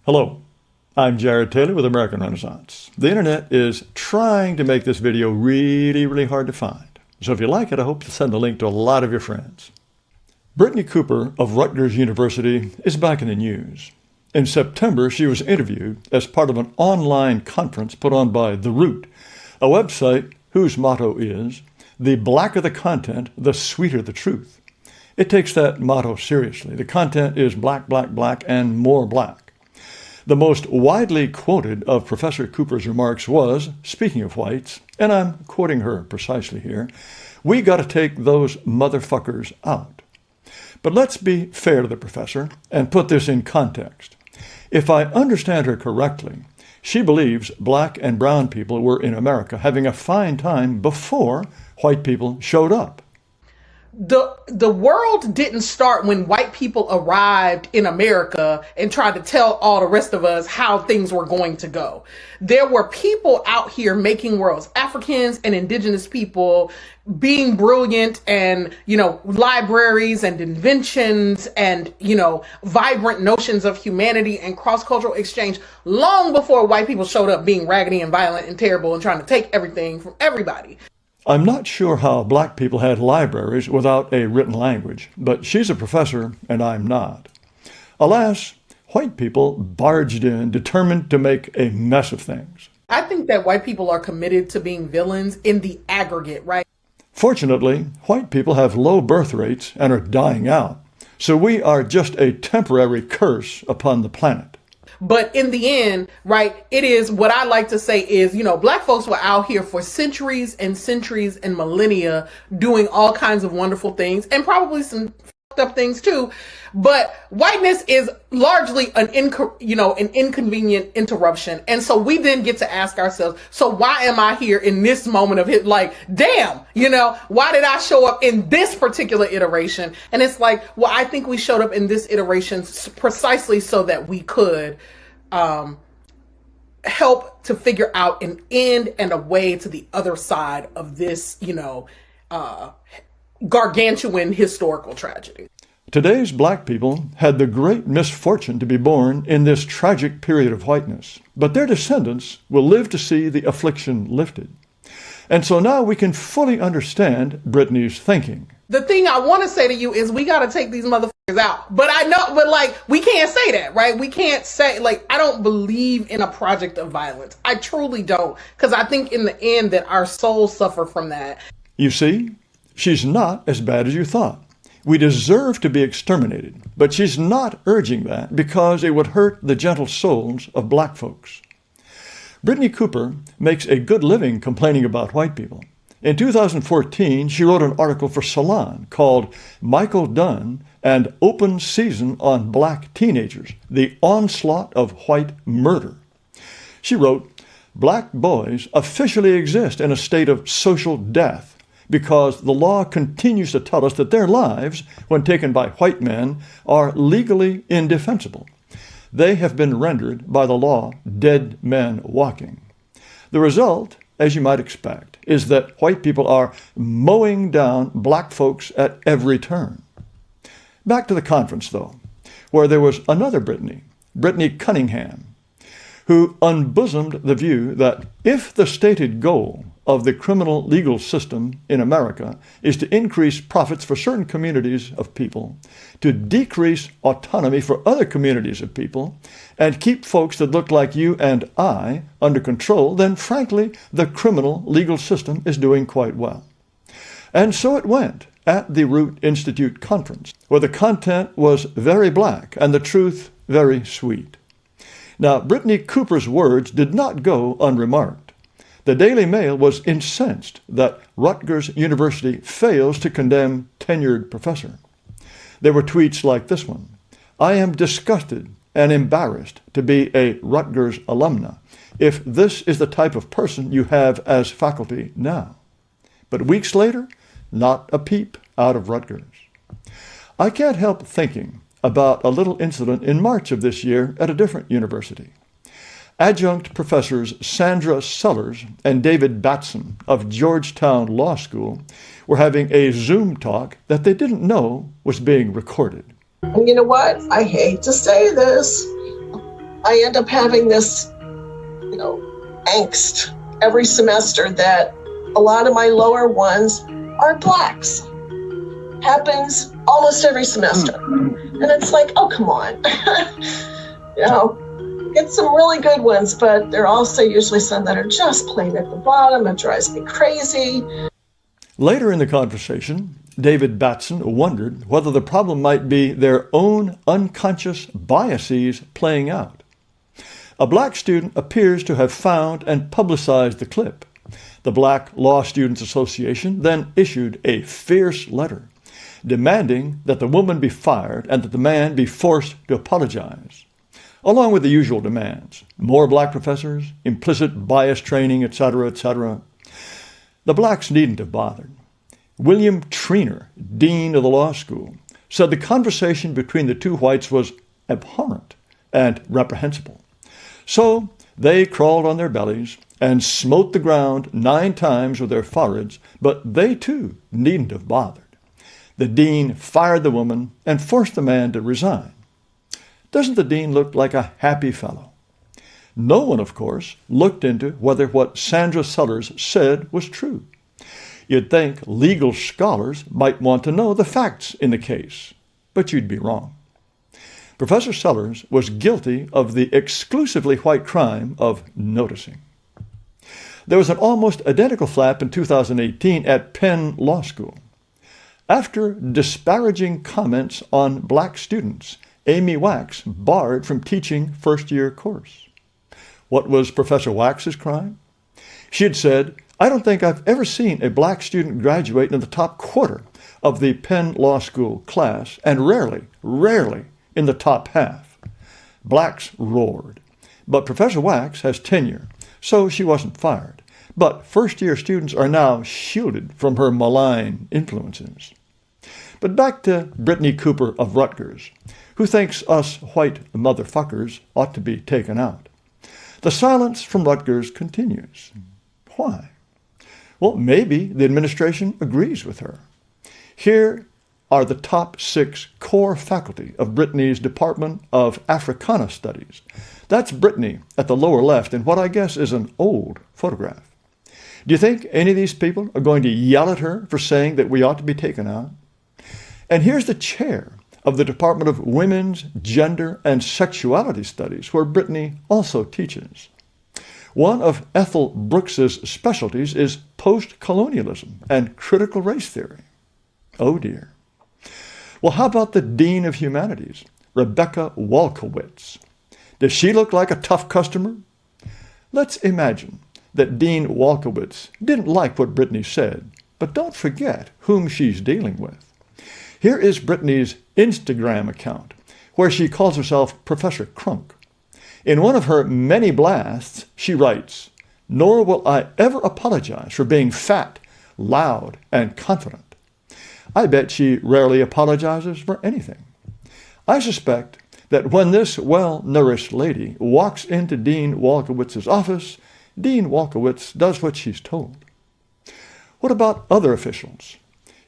Hello, I'm Jared Taylor with American Renaissance. The internet is trying to make this video really hard to find. So if you like it, I hope to send the link to a lot of your friends. Brittney Cooper of Rutgers University is back in the news. In September, she was interviewed as part of an online conference put on by The Root, a website whose motto is, "The blacker the content, the sweeter the truth." It takes that motto seriously. The content is black, and more black. The most widely quoted of Professor Cooper's remarks was, speaking of whites, and I'm quoting her precisely here, "We got to take those motherfuckers out." But let's be fair to the professor and put this in context. If I understand her correctly, she believes black and brown people were in America having a fine time before white people showed up. The world didn't start when white people arrived in America and tried to tell all the rest of us how things were going to go. There were people out here making worlds, Africans and indigenous people being brilliant, and, libraries and inventions and, vibrant notions of humanity and cross-cultural exchange long before white people showed up being raggedy and violent and terrible and trying to take everything from everybody. I'm not sure how black people had libraries without a written language, but she's a professor and I'm not. Alas, white people barged in, determined to make a mess of things. I think that white people are committed to being villains in the aggregate, right? Fortunately, white people have low birth rates and are dying out, so we are just a temporary curse upon the planet. But in the end, right, it is what I like to say is, black folks were out here for centuries and millennia doing all kinds of wonderful things and probably some fucked up things too. But whiteness is largely an inconvenient interruption. And so we then get to ask ourselves, so why am I here in this moment of it? Like, damn, why did I show up in this particular iteration? And it's like, well, I think we showed up in this iteration precisely so that we could help to figure out an end and a way to the other side of this, gargantuan historical tragedy. Today's black people had the great misfortune to be born in this tragic period of whiteness, but their descendants will live to see the affliction lifted. And so now we can fully understand Brittney's thinking. The thing I want to say to you is we got to take these motherfuckers out. But we can't say that, right? We can't say, I don't believe in a project of violence. I truly don't. Because I think in the end that our souls suffer from that. You see, she's not as bad as you thought. We deserve to be exterminated, but she's not urging that because it would hurt the gentle souls of black folks. Brittney Cooper makes a good living complaining about white people. In 2014, she wrote an article for Salon called "Michael Dunn and Open Season on Black Teenagers, the Onslaught of White Murder." She wrote, "Black boys officially exist in a state of social death because the law continues to tell us that their lives, when taken by white men, are legally indefensible. They have been rendered by the law dead men walking. The result, as you might expect, is that white people are mowing down black folks at every turn." Back to the conference, though, where there was another Brittney Cunningham, who unbosomed the view that if the stated goal of the criminal legal system in America is to increase profits for certain communities of people, to decrease autonomy for other communities of people, and keep folks that look like you and I under control, then frankly, the criminal legal system is doing quite well. And so it went at the Root Institute conference, where the content was very black and the truth very sweet. Now, Brittney Cooper's words did not go unremarked. The Daily Mail was incensed that Rutgers University fails to condemn tenured professor. There were tweets like this one: "I am disgusted and embarrassed to be a Rutgers alumna if this is the type of person you have as faculty now." But weeks later, not a peep out of Rutgers. I can't help thinking about a little incident in March of this year at a different university. Adjunct professors Sandra Sellers and David Batson of Georgetown Law School were having a Zoom talk that they didn't know was being recorded. And you know what? I hate to say this, I end up having this, angst every semester that a lot of my lower ones are Blacks. Happens almost every semester. And it's like, oh, come on. Get some really good ones, but there are also usually some that are just plain at the bottom. It drives me crazy. Later in the conversation, David Batson wondered whether the problem might be their own unconscious biases playing out. A Black student appears to have found and publicized the clip. The Black Law Students Association then issued a fierce letter demanding that the woman be fired and that the man be forced to apologize, along with the usual demands: more Black professors, implicit bias training, etc., etc. The Blacks needn't have bothered. William Treener, dean of the law school, said the conversation between the two whites was abhorrent and reprehensible. So they crawled on their bellies and smote the ground 9 times with their foreheads, but they too needn't have bothered. The dean fired the woman and forced the man to resign. Doesn't the dean look like a happy fellow? No one, of course, looked into whether what Sandra Sellers said was true. You'd think legal scholars might want to know the facts in the case, but you'd be wrong. Professor Sellers was guilty of the exclusively white crime of noticing. There was an almost identical flap in 2018 at Penn Law School. After disparaging comments on Black students, Amy Wax barred from teaching first-year course. What was Professor Wax's crime? She had said, "I don't think I've ever seen a Black student graduate in the top quarter of the Penn Law School class, and rarely in the top half." Blacks roared. But Professor Wax has tenure, so she wasn't fired. But first-year students are now shielded from her malign influences. But back to Brittney Cooper of Rutgers, who thinks us white motherfuckers ought to be taken out. The silence from Rutgers continues. Why? Well, maybe the administration agrees with her. Here are the top 6 core faculty of Brittney's Department of Africana Studies. That's Brittney at the lower left in what I guess is an old photograph. Do you think any of these people are going to yell at her for saying that we ought to be taken out? And here's the chair of the Department of Women's, Gender, and Sexuality Studies, where Brittney also teaches. One of Ethel Brooks's specialties is post-colonialism and critical race theory. Oh dear. Well, how about the Dean of Humanities, Rebecca Walkowitz? Does she look like a tough customer? Let's imagine that Dean Walkowitz didn't like what Brittney said, but don't forget whom she's dealing with. Here is Brittney's Instagram account, where she calls herself Professor Crunk. In one of her many blasts, she writes, "Nor will I ever apologize for being fat, loud, and confident." I bet she rarely apologizes for anything. I suspect that when this well-nourished lady walks into Dean Walkowitz's office, Dean Walkowitz does what she's told. What about other officials?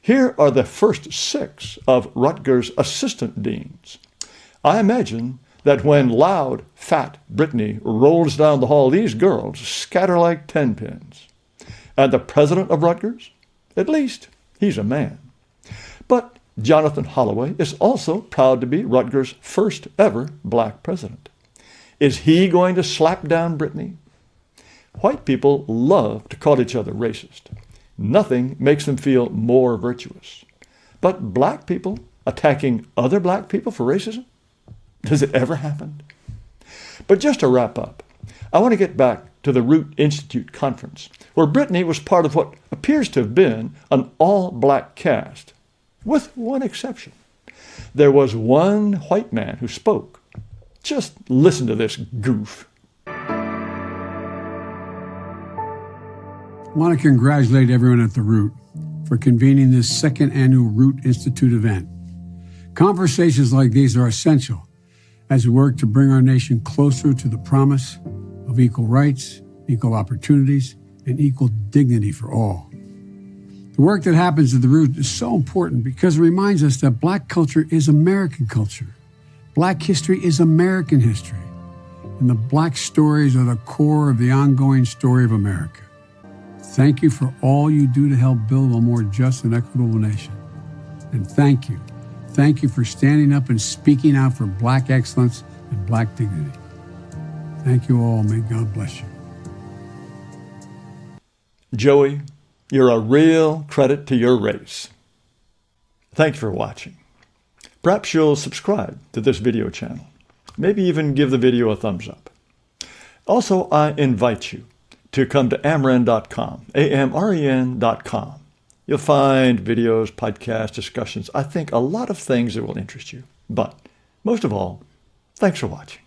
Here are the first 6 of Rutgers' assistant deans. I imagine that when loud, fat Brittney rolls down the hall, these girls scatter like 10 pins. And the president of Rutgers? At least he's a man. But Jonathan Holloway is also proud to be Rutgers' first ever Black president. Is he going to slap down Brittney? White people love to call each other racist. Nothing makes them feel more virtuous. But Black people attacking other Black people for racism? Does it ever happen? But just to wrap up, I want to get back to the Root Institute conference, where Brittney was part of what appears to have been an all-Black cast, with one exception. There was one white man who spoke. Just listen to this goof. I want to congratulate everyone at the Root for convening this 2nd annual Root Institute event. Conversations like these are essential as we work to bring our nation closer to the promise of equal rights, equal opportunities, and equal dignity for all. The work that happens at the Root is so important because it reminds us that Black culture is American culture. Black history is American history. and the black stories are the core of the ongoing story of America. Thank you for all you do to help build a more just and equitable nation. And thank you. Thank you for standing up and speaking out for black excellence and black dignity. Thank you all. May God bless you. Joey, you're a real credit to your race. Thanks for watching. Perhaps you'll subscribe to this video channel. Maybe even give the video a thumbs up. Also, I invite you to come to AmRen.com, AmRen.com. You'll find videos, podcasts, discussions, I think a lot of things that will interest you. But most of all, thanks for watching.